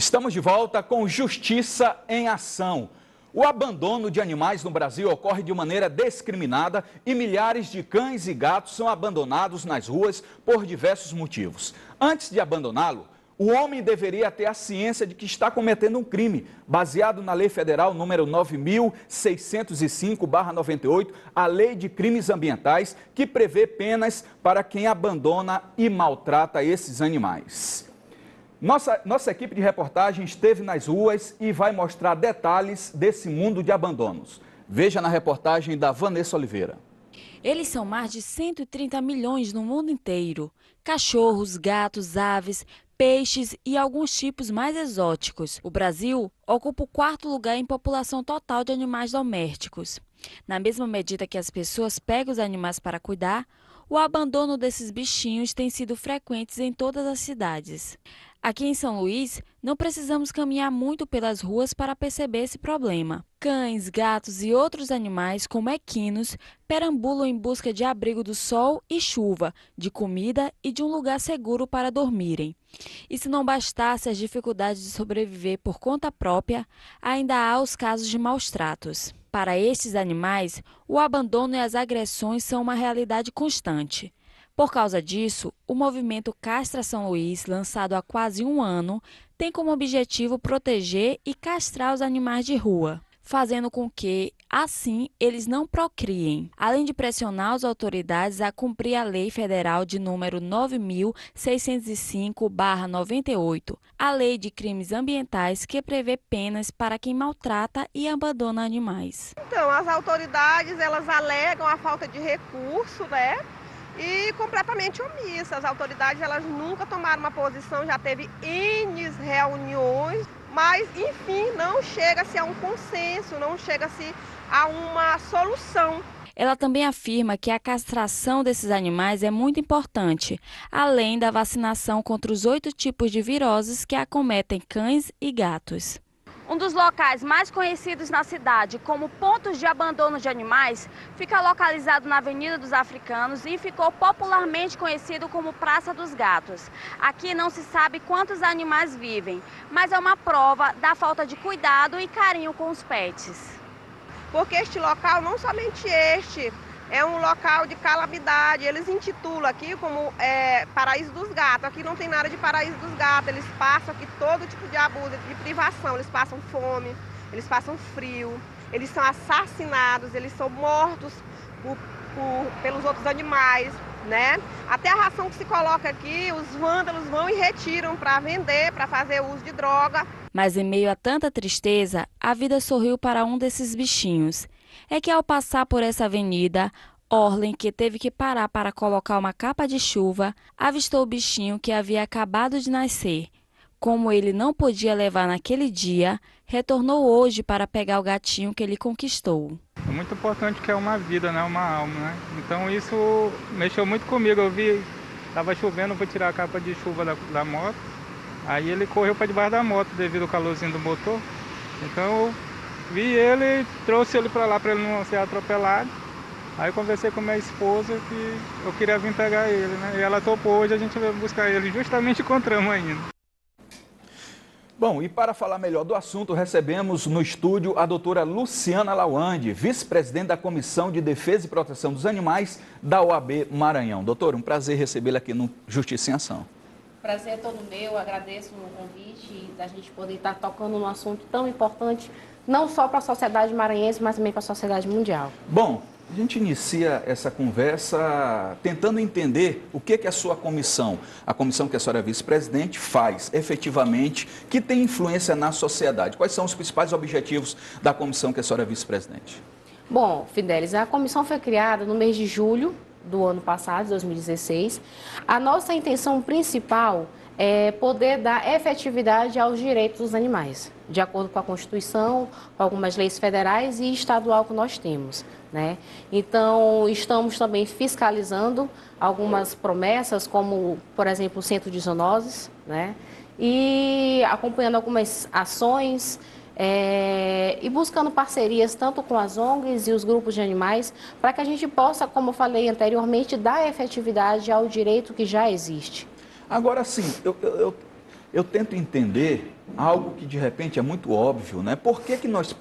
Estamos de volta com Justiça em Ação. O abandono de animais no Brasil ocorre de maneira discriminada e milhares de cães e gatos são abandonados nas ruas por diversos motivos. Antes de abandoná-lo, o homem deveria ter a ciência de que está cometendo um crime, baseado na Lei Federal número 9.605/98, a Lei de Crimes Ambientais, que prevê penas para quem abandona e maltrata esses animais. Nossa equipe de reportagem esteve nas ruas e vai mostrar detalhes desse mundo de abandonos. Veja na reportagem da Vanessa Oliveira. Eles são mais de 130 milhões no mundo inteiro. Cachorros, gatos, aves, peixes e alguns tipos mais exóticos. O Brasil ocupa o 4º lugar em população total de animais domésticos. Na mesma medida que as pessoas pegam os animais para cuidar, o abandono desses bichinhos tem sido frequente em todas as cidades. Aqui em São Luís, não precisamos caminhar muito pelas ruas para perceber esse problema. Cães, gatos e outros animais, como equinos, perambulam em busca de abrigo do sol e chuva, de comida e de um lugar seguro para dormirem. E se não bastasse as dificuldades de sobreviver por conta própria, ainda há os casos de maus-tratos. Para estes animais, o abandono e as agressões são uma realidade constante. Por causa disso, o movimento Castra São Luís, lançado há quase um ano, tem como objetivo proteger e castrar os animais de rua, fazendo com que, assim, eles não procriem, além de pressionar as autoridades a cumprir a Lei Federal de número 9.605/98, a Lei de Crimes Ambientais, que prevê penas para quem maltrata e abandona animais. Então, as autoridades, elas alegam a falta de recurso, né? E completamente omissa. As autoridades, elas nunca tomaram uma posição, já teve N reuniões, mas, enfim, não chega-se a um consenso, não chega-se a uma solução. Ela também afirma que a castração desses animais é muito importante, além da vacinação contra os 8 tipos de viroses que acometem cães e gatos. Um dos locais mais conhecidos na cidade como pontos de abandono de animais fica localizado na Avenida dos Africanos e ficou popularmente conhecido como Praça dos Gatos. Aqui não se sabe quantos animais vivem, mas é uma prova da falta de cuidado e carinho com os pets. Porque este local, não somente este, é um local de calamidade. Eles intitulam aqui como Paraíso dos Gatos. Aqui não tem nada de Paraíso dos Gatos. Eles passam aqui todo tipo de abuso, de privação. Eles passam fome, eles passam frio, eles são assassinados, eles são mortos pelos outros animais, né? Até a ração que se coloca aqui, os vândalos vão e retiram para vender, para fazer uso de droga. Mas em meio a tanta tristeza, a vida sorriu para um desses bichinhos. É que ao passar por essa avenida, Orlen, que teve que parar para colocar uma capa de chuva, avistou o bichinho que havia acabado de nascer. Como ele não podia levar naquele dia, retornou hoje para pegar o gatinho que ele conquistou. É muito importante que é uma vida, né? Uma alma, né? Então isso mexeu muito comigo. Eu vi, estava chovendo, vou tirar a capa de chuva da moto. Aí ele correu para debaixo da moto devido ao calorzinho do motor. Então eu vi ele, trouxe ele para lá para ele não ser atropelado. Aí conversei com minha esposa que eu queria vir pegar ele, né? E ela topou, hoje a gente veio buscar ele, justamente encontramos ainda. Bom, e para falar melhor do assunto, recebemos no estúdio a doutora Luciana Lawande, vice-presidente da Comissão de Defesa e Proteção dos Animais da OAB Maranhão. Doutor, um prazer recebê-la aqui no Justiça em Ação. Prazer é todo meu, agradeço o convite da gente poder estar tocando num assunto tão importante, não só para a sociedade maranhense, mas também para a sociedade mundial. Bom, a gente inicia essa conversa tentando entender o que a sua comissão, a comissão que a senhora é vice-presidente, faz efetivamente, que tem influência na sociedade. Quais são os principais objetivos da comissão que a senhora é vice-presidente? Bom, Fidelis, a comissão foi criada no mês de julho do ano passado, 2016. A nossa intenção principal é poder dar efetividade aos direitos dos animais, de acordo com a Constituição, com algumas leis federais e estadual que nós temos, né? Então, estamos também fiscalizando algumas promessas, como, por exemplo, o Centro de Zoonoses, né? E acompanhando algumas ações e buscando parcerias tanto com as ONGs e os grupos de animais, para que a gente possa, como eu falei anteriormente, dar efetividade ao direito que já existe. Agora sim, eu tento entender algo que de repente é muito óbvio, né? Por que que nós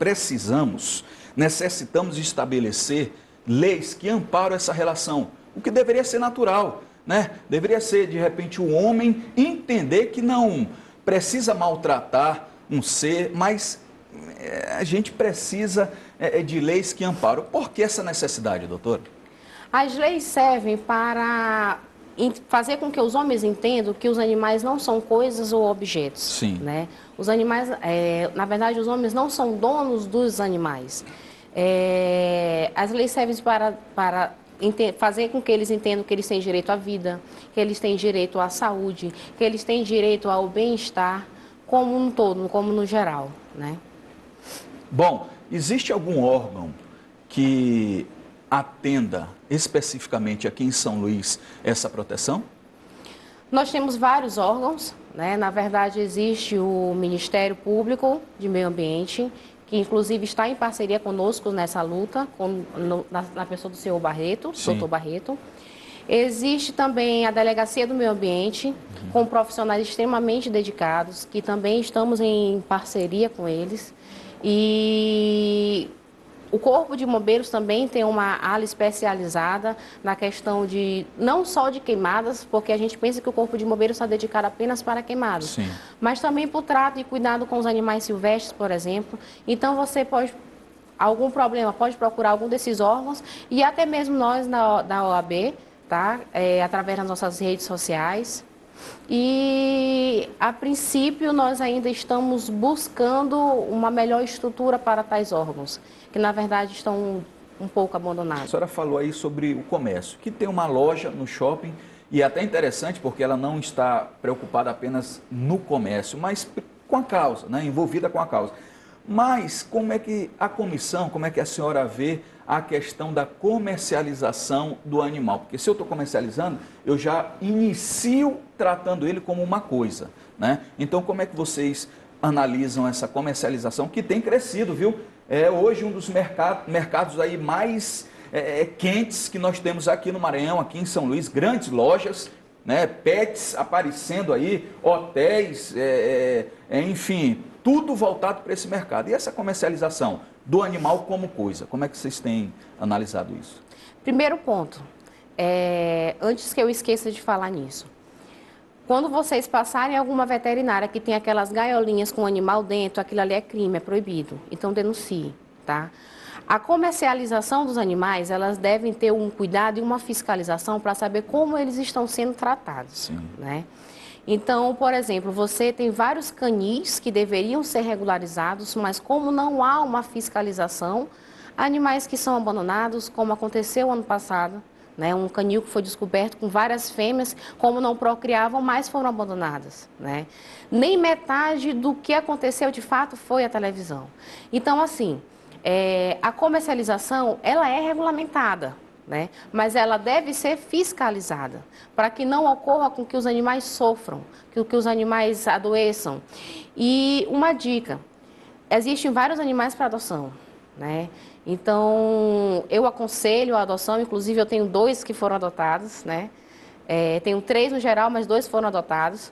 necessitamos estabelecer leis que amparam essa relação? O que deveria ser natural, né? Deveria ser, de repente, o homem entender que não precisa maltratar um ser, mas a gente precisa de leis que amparam. Por que essa necessidade, doutora? As leis servem para fazer com que os homens entendam que os animais não são coisas ou objetos. Sim. Né? Os animais, na verdade, os homens não são donos dos animais. As leis servem para fazer com que eles entendam que eles têm direito à vida, que eles têm direito à saúde, que eles têm direito ao bem-estar, como um todo, como no geral, né? Bom, existe algum órgão que atenda especificamente aqui em São Luís essa proteção? Nós temos vários órgãos, né? Na verdade, existe o Ministério Público de Meio Ambiente, que inclusive está em parceria conosco nessa luta, na pessoa do senhor Barreto, doutor Barreto. Existe também a Delegacia do Meio Ambiente, com profissionais extremamente dedicados, que também estamos em parceria com eles. E o Corpo de Bombeiros também tem uma ala especializada na questão de, não só de queimadas, porque a gente pensa que o Corpo de Bombeiros está dedicado apenas para queimadas, Sim. mas também para o trato e cuidado com os animais silvestres, por exemplo. Então você pode, algum problema, pode procurar algum desses órgãos e até mesmo nós da OAB, tá? Através das nossas redes sociais. E, a princípio, nós ainda estamos buscando uma melhor estrutura para tais órgãos, que, na verdade, estão um pouco abandonados. A senhora falou aí sobre o comércio, que tem uma loja no shopping, e é até interessante porque ela não está preocupada apenas no comércio, mas com a causa, né? Envolvida com a causa. Mas como é que a comissão, como é que a senhora vê a questão da comercialização do animal? Porque se eu estou comercializando, eu já inicio tratando ele como uma coisa, né? Então, como é que vocês analisam essa comercialização que tem crescido, viu? É hoje um dos mercados aí mais quentes que nós temos aqui no Maranhão, aqui em São Luís, grandes lojas, né? Pets aparecendo aí, hotéis, enfim, tudo voltado para esse mercado. E essa comercialização do animal como coisa, como é que vocês têm analisado isso? Primeiro ponto, antes que eu esqueça de falar nisso, quando vocês passarem em alguma veterinária que tem aquelas gaiolinhas com o animal dentro, aquilo ali é crime, é proibido, então denuncie, tá? A comercialização dos animais, elas devem ter um cuidado e uma fiscalização para saber como eles estão sendo tratados, Sim. né? Então, por exemplo, você tem vários canis que deveriam ser regularizados, mas como não há uma fiscalização, animais que são abandonados, como aconteceu ano passado, né, um canil que foi descoberto com várias fêmeas, como não procriavam, mais foram abandonadas, né? Nem metade do que aconteceu de fato foi a televisão. Então, assim, a comercialização, ela é regulamentada, né? Mas ela deve ser fiscalizada, para que não ocorra com que os animais sofram, que os animais adoeçam. E uma dica, existem vários animais para adoção, né? Então, eu aconselho a adoção, inclusive eu tenho 2 que foram adotados, né? Tenho 3 no geral, mas 2 foram adotados.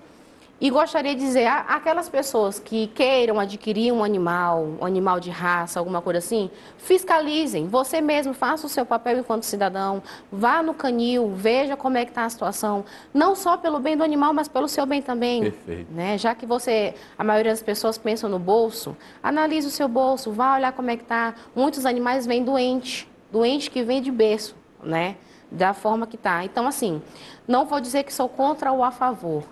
E gostaria de dizer, aquelas pessoas que queiram adquirir um animal de raça, alguma coisa assim, fiscalizem. Você mesmo faça o seu papel enquanto cidadão, vá no canil, veja como é que está a situação, não só pelo bem do animal, mas pelo seu bem também. Perfeito. Né? Já que a maioria das pessoas pensam no bolso, analise o seu bolso, vá olhar como é que está. Muitos animais vêm doente que vem de berço, né? Da forma que está. Então, assim, não vou dizer que sou contra ou a favor,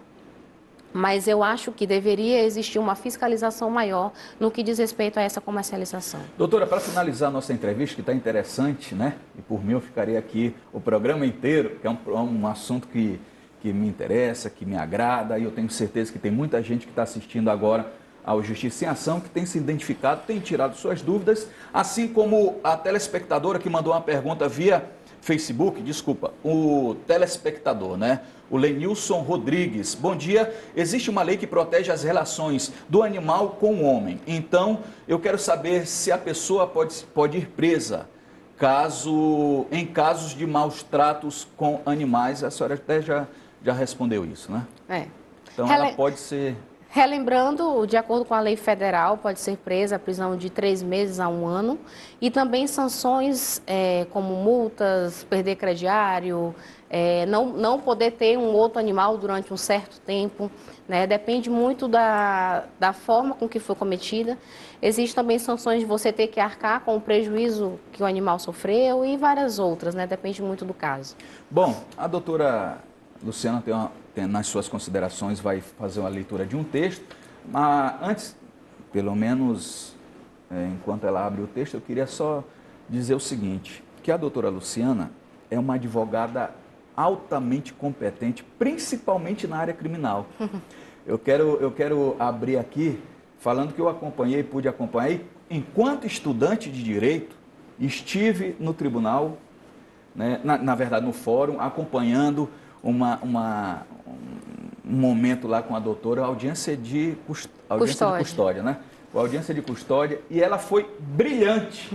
mas eu acho que deveria existir uma fiscalização maior no que diz respeito a essa comercialização. Doutora, para finalizar a nossa entrevista, que está interessante, né? E por mim eu ficaria aqui o programa inteiro, que é um assunto que me interessa, que me agrada, e eu tenho certeza que tem muita gente que está assistindo agora ao Justiça em Ação, que tem se identificado, tem tirado suas dúvidas, assim como a telespectadora que mandou uma pergunta via Facebook, desculpa, o telespectador, né? O Lenilson Rodrigues. Bom dia, existe uma lei que protege as relações do animal com o homem. Então, eu quero saber se a pessoa pode ir presa em casos de maus tratos com animais. A senhora até já respondeu isso, né? Então, ela pode ser... Relembrando, de acordo com a lei federal, pode ser presa a prisão de 3 meses a 1 ano e também sanções como multas, perder crediário, não poder ter um outro animal durante um certo tempo, né? Depende muito da forma com que foi cometida. Existem também sanções de você ter que arcar com o prejuízo que o animal sofreu e várias outras, né? Depende muito do caso. Bom, a doutora Luciana nas suas considerações vai fazer uma leitura de um texto, mas antes, pelo menos enquanto ela abre o texto, eu queria só dizer o seguinte, que a doutora Luciana é uma advogada altamente competente, principalmente na área criminal. Eu quero abrir aqui falando que eu pude acompanhar, enquanto estudante de Direito, estive no tribunal, né, na verdade no fórum, acompanhando um momento lá com a doutora, audiência de custódia, né? A audiência de custódia, e ela foi brilhante,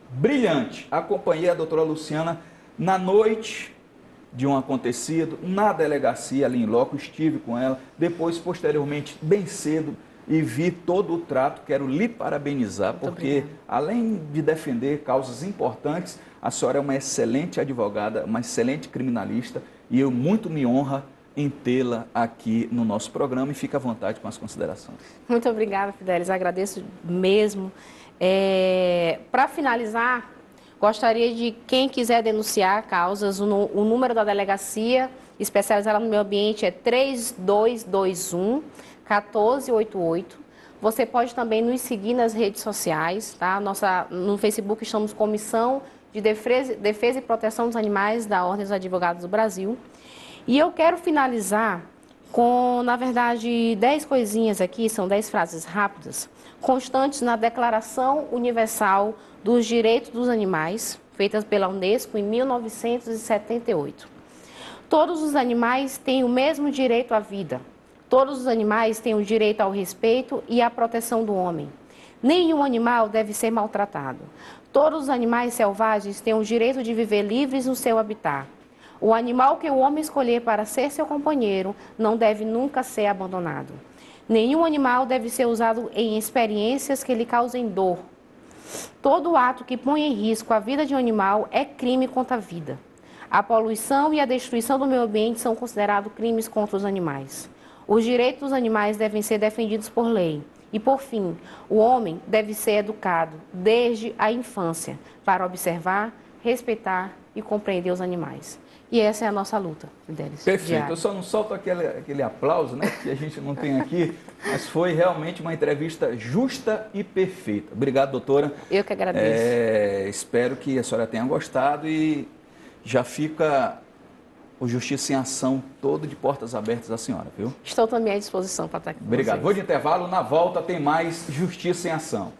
brilhante. Acompanhei a doutora Luciana na noite de um acontecido, na delegacia ali em loco, estive com ela, depois, posteriormente, bem cedo, e vi todo o trato. Quero lhe parabenizar, muito porque obrigada. Além de defender causas importantes, a senhora é uma excelente advogada, uma excelente criminalista, e eu muito me honra em tê-la aqui no nosso programa, e fica à vontade com as considerações. Muito obrigada, Fidelis, agradeço mesmo. Para finalizar, gostaria de quem quiser denunciar causas, o número da delegacia especializada no meio ambiente é 3221-1488. Você pode também nos seguir nas redes sociais, tá? No Facebook estamos Comissão de Defesa e Proteção dos Animais da Ordem dos Advogados do Brasil. E eu quero finalizar com, na verdade, 10 coisinhas aqui, são 10 frases rápidas, constantes na Declaração Universal dos Direitos dos Animais, feitas pela Unesco em 1978. Todos os animais têm o mesmo direito à vida. Todos os animais têm o direito ao respeito e à proteção do homem. Nenhum animal deve ser maltratado. Todos os animais selvagens têm o direito de viver livres no seu habitat. O animal que o homem escolher para ser seu companheiro não deve nunca ser abandonado. Nenhum animal deve ser usado em experiências que lhe causem dor. Todo ato que põe em risco a vida de um animal é crime contra a vida. A poluição e a destruição do meio ambiente são considerados crimes contra os animais. Os direitos dos animais devem ser defendidos por lei. E, por fim, o homem deve ser educado desde a infância para observar, respeitar e compreender os animais. E essa é a nossa luta, Fidelis. Perfeito. Diária. Eu só não solto aquele aplauso, né, que a gente não tem aqui, mas foi realmente uma entrevista justa e perfeita. Obrigado, doutora. Eu que agradeço. Espero que a senhora tenha gostado, e já fica o Justiça em Ação todo de portas abertas à senhora, viu? Estou também à disposição para estar aqui com Obrigado. vocês. Vou de intervalo, na volta tem mais Justiça em Ação.